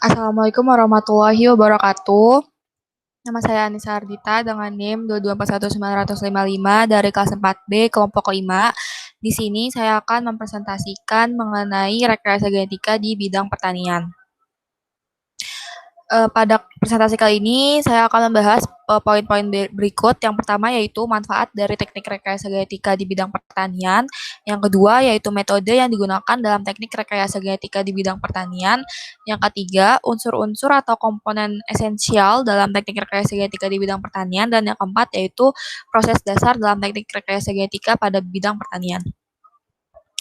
Assalamualaikum warahmatullahi wabarakatuh. Nama saya Anissa Ardita dengan NIM 2241955 dari kelas 4B kelompok 5. Di sini saya akan mempresentasikan mengenai rekayasa genetika di bidang pertanian. Pada presentasi kali ini saya akan membahas poin-poin berikut. Yang pertama yaitu manfaat dari teknik rekayasa genetika di bidang pertanian. Yang kedua yaitu metode yang digunakan dalam teknik rekayasa genetika di bidang pertanian. Yang ketiga, unsur-unsur atau komponen esensial dalam teknik rekayasa genetika di bidang pertanian. Dan yang keempat yaitu proses dasar dalam teknik rekayasa genetika pada bidang pertanian.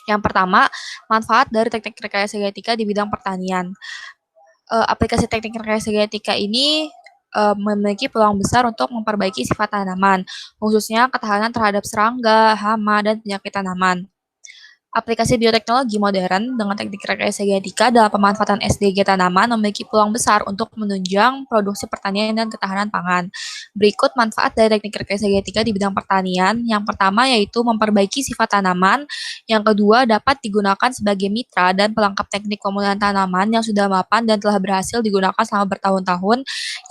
Yang pertama, manfaat dari teknik rekayasa genetika di bidang pertanian. Aplikasi teknik rekayasa genetika ini memiliki peluang besar untuk memperbaiki sifat tanaman, khususnya ketahanan terhadap serangga, hama, dan penyakit tanaman. Aplikasi bioteknologi modern dengan teknik rekayasa genetika dalam pemanfaatan SDG tanaman memiliki peluang besar untuk menunjang produksi pertanian dan ketahanan pangan. Berikut manfaat dari teknik rekayasa genetika di bidang pertanian. Yang pertama yaitu memperbaiki sifat tanaman. Yang kedua dapat digunakan sebagai mitra dan pelengkap teknik pemulihan tanaman yang sudah mapan dan telah berhasil digunakan selama bertahun-tahun.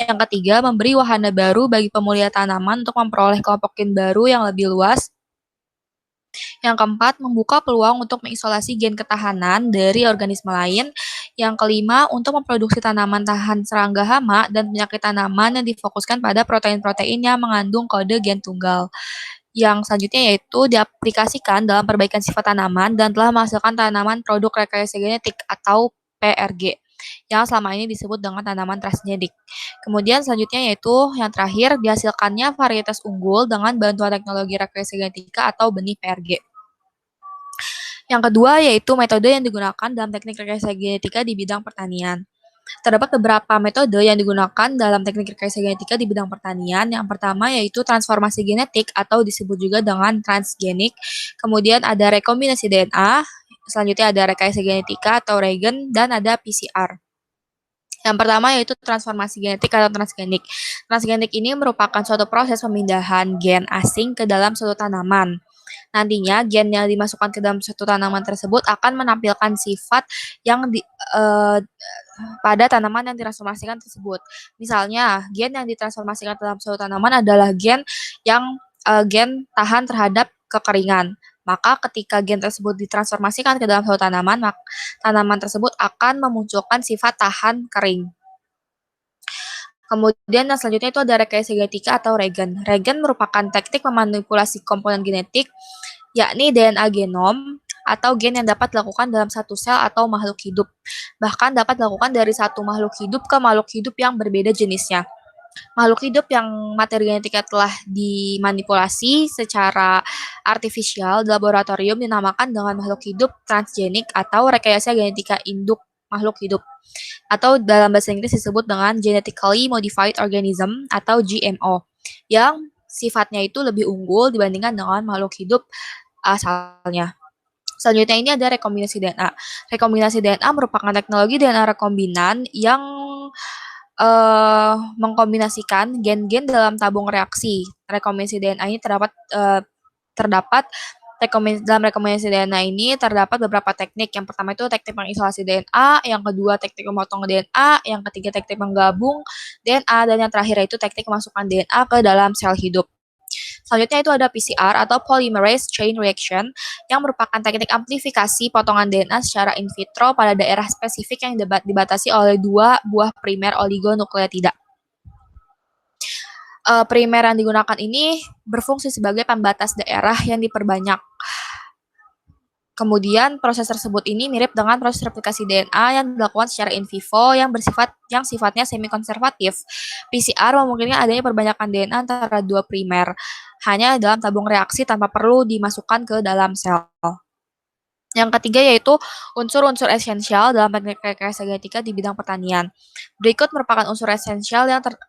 Yang ketiga memberi wahana baru bagi pemulihan tanaman untuk memperoleh kelompok gen baru yang lebih luas. Yang keempat, membuka peluang untuk mengisolasi gen ketahanan dari organisme lain. Yang kelima, untuk memproduksi tanaman tahan serangga hama dan penyakit tanaman yang difokuskan pada protein-protein yang mengandung kode gen tunggal. Yang selanjutnya yaitu diaplikasikan dalam perbaikan sifat tanaman dan telah menghasilkan tanaman produk rekayasa genetik atau PRG yang selama ini disebut dengan tanaman transgenik. Kemudian selanjutnya yaitu yang terakhir dihasilkannya varietas unggul dengan bantuan teknologi rekayasa genetika atau benih PRG. Yang kedua yaitu metode yang digunakan dalam teknik rekayasa genetika di bidang pertanian. Terdapat beberapa metode yang digunakan dalam teknik rekayasa genetika di bidang pertanian. Yang pertama yaitu transformasi genetik atau disebut juga dengan transgenik. Kemudian ada rekombinasi DNA, selanjutnya ada rekayasa genetika atau regen, dan ada PCR. Yang pertama yaitu transformasi genetik atau transgenik. Transgenik ini merupakan suatu proses pemindahan gen asing ke dalam suatu tanaman. Nantinya gen yang dimasukkan ke dalam suatu tanaman tersebut akan menampilkan sifat yang pada tanaman yang ditransformasikan tersebut. Misalnya, gen yang ditransformasikan dalam suatu tanaman adalah gen yang gen tahan terhadap kekeringan. Maka ketika gen tersebut ditransformasikan ke dalam suatu tanaman, maka tanaman tersebut akan memunculkan sifat tahan kering. Kemudian yang selanjutnya itu ada rekayasa genetika atau regen. Regen merupakan teknik memanipulasi komponen genetik, yakni DNA genom atau gen yang dapat dilakukan dalam satu sel atau makhluk hidup. Bahkan dapat dilakukan dari satu makhluk hidup ke makhluk hidup yang berbeda jenisnya. Makhluk hidup yang materi genetiknya telah dimanipulasi secara artifisial di laboratorium dinamakan dengan makhluk hidup transgenik atau rekayasa genetika induk makhluk hidup. Atau dalam bahasa Inggris disebut dengan genetically modified organism atau GMO, yang sifatnya itu lebih unggul dibandingkan dengan makhluk hidup asalnya. Selanjutnya ini ada rekombinasi DNA. Rekombinasi DNA merupakan teknologi DNA rekombinan yang mengkombinasikan gen-gen dalam tabung reaksi. Rekombinasi DNA ini terdapat dalam rekombinasi DNA ini terdapat beberapa teknik. Yang pertama itu teknik mengisolasi DNA, yang kedua teknik memotong DNA, yang ketiga teknik menggabung DNA, dan yang terakhir itu teknik memasukkan DNA ke dalam sel hidup. Selanjutnya itu ada PCR atau polymerase chain reaction yang merupakan teknik amplifikasi potongan DNA secara in vitro pada daerah spesifik yang dibatasi oleh dua buah primer oligonukleotida. Primer yang digunakan ini berfungsi sebagai pembatas daerah yang diperbanyak. Kemudian proses tersebut ini mirip dengan proses replikasi DNA yang dilakukan secara in vivo yang sifatnya semi konservatif. PCR memungkinkan adanya perbanyakan DNA antara dua primer hanya dalam tabung reaksi tanpa perlu dimasukkan ke dalam sel. Yang ketiga yaitu unsur-unsur esensial dalam teknik rekayasa genetika di bidang pertanian. Berikut merupakan unsur esensial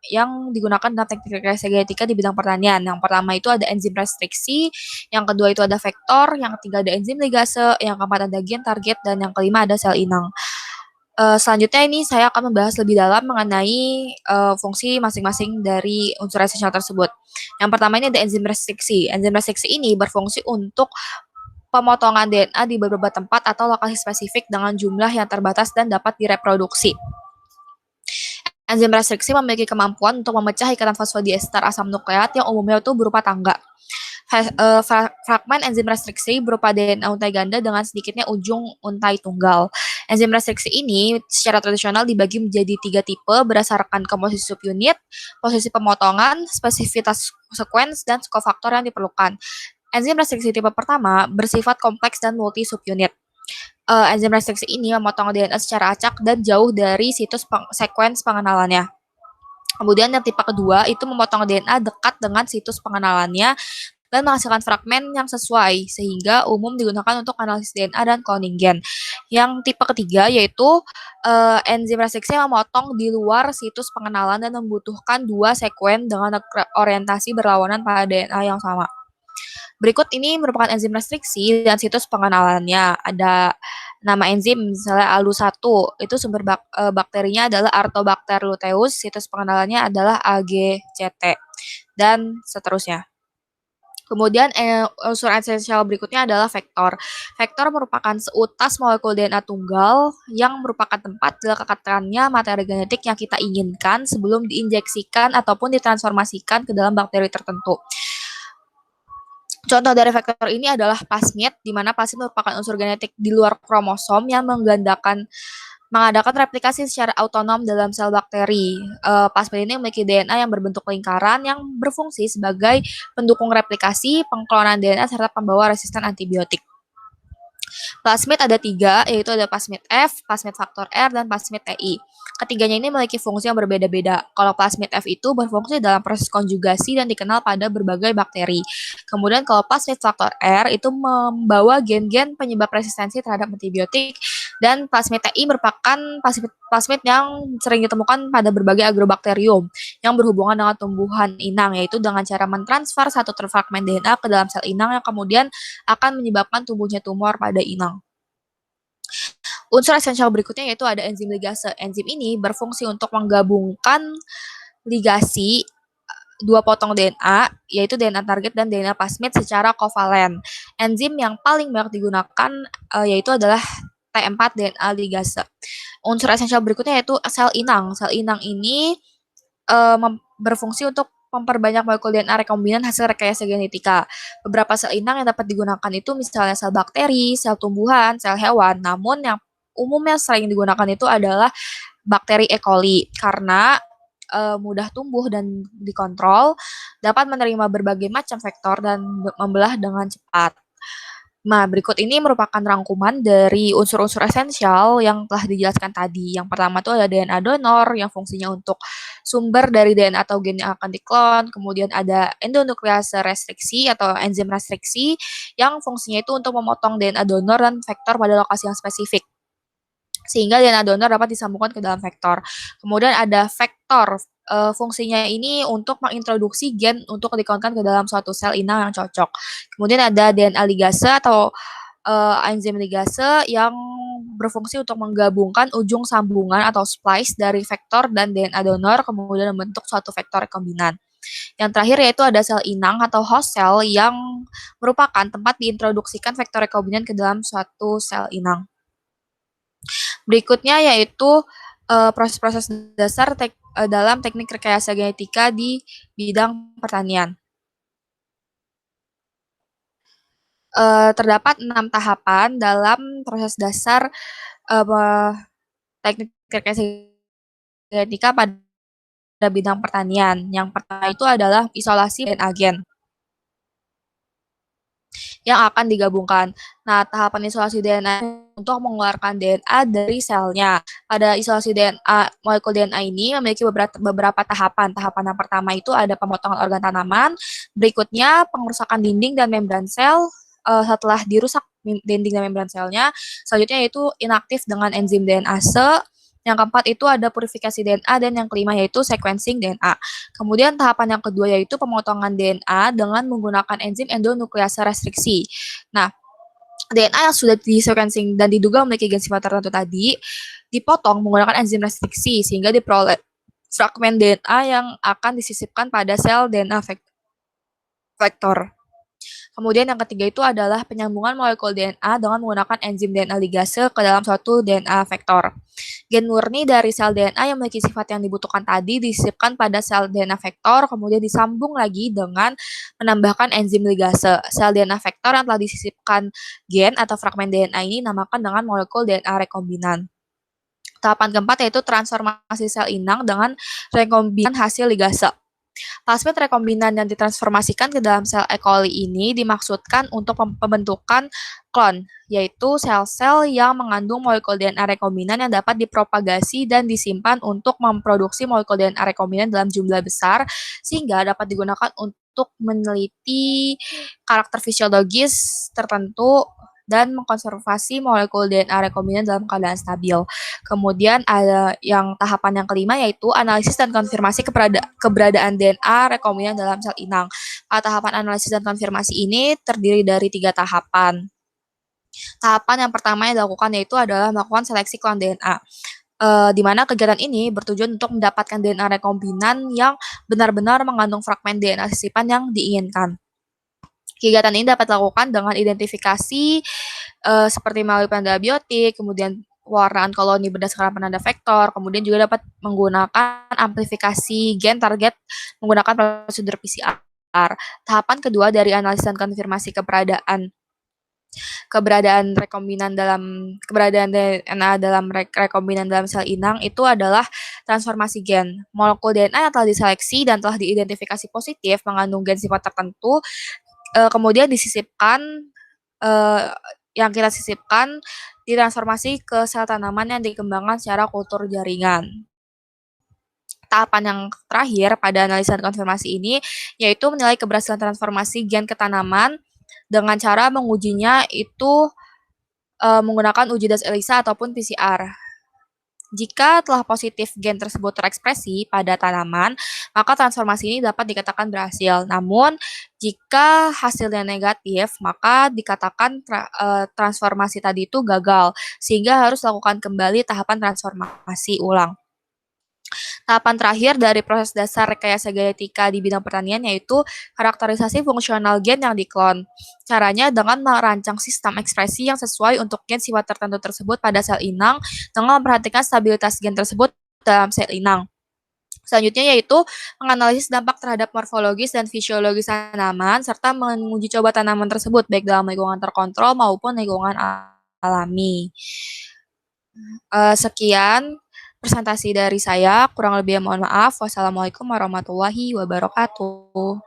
yang digunakan dalam teknik rekayasa genetika di bidang pertanian. Yang pertama itu ada enzim restriksi, yang kedua itu ada vektor, yang ketiga ada enzim ligase, yang keempat ada gen target, dan yang kelima ada sel inang. Selanjutnya ini saya akan membahas lebih dalam mengenai fungsi masing-masing dari unsur esensial tersebut. Yang pertama ini ada enzim restriksi. Enzim restriksi ini berfungsi untuk pemotongan DNA di beberapa tempat atau lokasi spesifik dengan jumlah yang terbatas dan dapat direproduksi. Enzim restriksi memiliki kemampuan untuk memecah ikatan fosfodiester asam nukleat yang umumnya itu berupa tangga. Fragmen enzim restriksi berupa DNA untai ganda dengan sedikitnya ujung untai tunggal. Enzim restriksi ini secara tradisional dibagi menjadi 3 tipe berdasarkan komposisi subunit, posisi pemotongan, spesifitas sekuens, dan kofaktor yang diperlukan. Enzim restriksi tipe pertama bersifat kompleks dan multi subunit. Enzim restriksi ini memotong DNA secara acak dan jauh dari situs sekuens pengenalannya. Kemudian yang tipe kedua itu memotong DNA dekat dengan situs pengenalannya dan menghasilkan fragmen yang sesuai sehingga umum digunakan untuk analisis DNA dan cloning gen. Yang tipe ketiga yaitu enzim restriksi yang memotong di luar situs pengenalan dan membutuhkan 2 sekuen dengan orientasi berlawanan pada DNA yang sama. Berikut ini merupakan enzim restriksi dan situs pengenalannya. Ada nama enzim misalnya ALU1, itu sumber bakterinya adalah Artobacter luteus, situs pengenalannya adalah AGCT, dan seterusnya. Kemudian unsur esensial berikutnya adalah vektor. Vektor merupakan seutas molekul DNA tunggal yang merupakan tempat dilekatkannya materi genetik yang kita inginkan sebelum diinjeksikan ataupun ditransformasikan ke dalam bakteri tertentu. Contoh dari vektor ini adalah plasmid, di mana plasmid merupakan unsur genetik di luar kromosom yang mengadakan replikasi secara otonom dalam sel bakteri. Plasmid ini memiliki DNA yang berbentuk lingkaran yang berfungsi sebagai pendukung replikasi, pengklonan DNA, serta pembawa resisten antibiotik. Plasmid ada 3, yaitu ada plasmid F, plasmid faktor R, dan plasmid TI. Ketiganya ini memiliki fungsi yang berbeda-beda. Kalau plasmid F itu berfungsi dalam proses konjugasi dan dikenal pada berbagai bakteri. Kemudian kalau plasmid faktor R itu membawa gen-gen penyebab resistensi terhadap antibiotik, dan plasmid TI merupakan plasmid yang sering ditemukan pada berbagai agrobakterium yang berhubungan dengan tumbuhan inang, yaitu dengan cara mentransfer satu fragmen DNA ke dalam sel inang yang kemudian akan menyebabkan tumbuhnya tumor pada inang. Unsur esensial berikutnya yaitu ada enzim ligase. Enzim ini berfungsi untuk menggabungkan ligasi 2 potong DNA, yaitu DNA target dan DNA plasmid secara kovalen. Enzim yang paling banyak digunakan yaitu adalah T4 DNA ligase. Unsur esensial berikutnya yaitu sel inang. Sel inang ini berfungsi untuk memperbanyak molekul DNA rekombinan hasil rekayasa genetika. Beberapa sel inang yang dapat digunakan itu misalnya sel bakteri, sel tumbuhan, sel hewan. Namun yang umumnya sering digunakan itu adalah bakteri E. coli karena mudah tumbuh dan dikontrol, dapat menerima berbagai macam vektor dan membelah dengan cepat. Nah, berikut ini merupakan rangkuman dari unsur-unsur esensial yang telah dijelaskan tadi. Yang pertama itu ada DNA donor yang fungsinya untuk sumber dari DNA atau gen yang akan diklon. Kemudian ada endonuklease restriksi atau enzim restriksi yang fungsinya itu untuk memotong DNA donor dan vektor pada lokasi yang spesifik, sehingga DNA donor dapat disambungkan ke dalam vektor. Kemudian ada vektor, fungsinya ini untuk mengintroduksi gen untuk diklonkan ke dalam suatu sel inang yang cocok. Kemudian ada DNA ligase atau enzim ligase yang berfungsi untuk menggabungkan ujung sambungan atau splice dari vektor dan DNA donor kemudian membentuk suatu vektor rekombinan. Yang terakhir yaitu ada sel inang atau host cell yang merupakan tempat diintroduksikan vektor rekombinan ke dalam suatu sel inang. Berikutnya yaitu proses-proses dasar dalam teknik rekayasa genetika di bidang pertanian. Terdapat 6 tahapan dalam proses dasar teknik rekayasa genetika pada bidang pertanian. Yang pertama itu adalah isolasi dan agen yang akan digabungkan. Nah, tahapan isolasi DNA untuk mengeluarkan DNA dari selnya. Pada isolasi DNA, molekul DNA ini memiliki beberapa tahapan. Tahapan yang pertama itu ada pemotongan organ tanaman, berikutnya pengerusakan dinding dan membran sel. Setelah dirusak dinding dan membran selnya, selanjutnya yaitu inaktif dengan enzim DNase. Yang keempat itu ada purifikasi DNA dan yang kelima yaitu sequencing DNA. Kemudian tahapan yang kedua yaitu pemotongan DNA dengan menggunakan enzim endonuklease restriksi. Nah, DNA yang sudah di sequencing dan diduga memiliki gen sifat tertentu tadi dipotong menggunakan enzim restriksi sehingga diperoleh fragmen DNA yang akan disisipkan pada sel DNA vektor. Kemudian yang ketiga itu adalah penyambungan molekul DNA dengan menggunakan enzim DNA ligase ke dalam suatu DNA vektor. Gen murni dari sel DNA yang memiliki sifat yang dibutuhkan tadi disisipkan pada sel DNA vektor, kemudian disambung lagi dengan menambahkan enzim ligase. Sel DNA vektor yang telah disisipkan gen atau fragmen DNA ini namakan dengan molekul DNA rekombinan. Tahapan keempat yaitu transformasi sel inang dengan rekombinan hasil ligase. Plasmid rekombinan yang ditransformasikan ke dalam sel E. coli ini dimaksudkan untuk pembentukan klon, yaitu sel-sel yang mengandung molekul DNA rekombinan yang dapat dipropagasi dan disimpan untuk memproduksi molekul DNA rekombinan dalam jumlah besar, sehingga dapat digunakan untuk meneliti karakter fisiologis tertentu dan mengkonservasi molekul DNA rekombinan dalam keadaan stabil. Kemudian ada yang tahapan yang kelima yaitu analisis dan konfirmasi keberadaan DNA rekombinan dalam sel inang. Tahapan analisis dan konfirmasi ini terdiri dari 3 tahapan. Tahapan yang pertama yang dilakukan yaitu adalah melakukan seleksi klon DNA. Di mana kegiatan ini bertujuan untuk mendapatkan DNA rekombinan yang benar-benar mengandung fragmen DNA sisipan yang diinginkan. Kegiatan ini dapat dilakukan dengan identifikasi seperti melalui penanda biotik, kemudian pewarnaan koloni berdasarkan penanda vektor, kemudian juga dapat menggunakan amplifikasi gen target menggunakan prosedur PCR. Tahapan kedua dari analisis dan konfirmasi keberadaan DNA dalam rekombinan dalam sel inang itu adalah transformasi gen. Molekul DNA yang telah diseleksi dan telah diidentifikasi positif mengandung gen sifat tertentu kemudian disisipkan yang kita sisipkan ditransformasi ke sel tanaman yang dikembangkan secara kultur jaringan. Tahapan yang terakhir pada analisis dan konfirmasi ini yaitu menilai keberhasilan transformasi gen ke tanaman dengan cara mengujinya itu menggunakan uji das ELISA ataupun PCR. Jika telah positif gen tersebut terekspresi pada tanaman, maka transformasi ini dapat dikatakan berhasil. Namun, jika hasilnya negatif, maka dikatakan transformasi tadi itu gagal, sehingga harus lakukan kembali tahapan transformasi ulang. Tahapan terakhir dari proses dasar rekayasa genetika di bidang pertanian yaitu karakterisasi fungsional gen yang diklon. Caranya dengan merancang sistem ekspresi yang sesuai untuk gen sifat tertentu tersebut pada sel inang dengan memperhatikan stabilitas gen tersebut dalam sel inang. Selanjutnya yaitu menganalisis dampak terhadap morfologis dan fisiologis tanaman serta menguji coba tanaman tersebut baik dalam lingkungan terkontrol maupun lingkungan alami. Sekian presentasi dari saya, kurang lebih mohon maaf. Wassalamualaikum warahmatullahi wabarakatuh.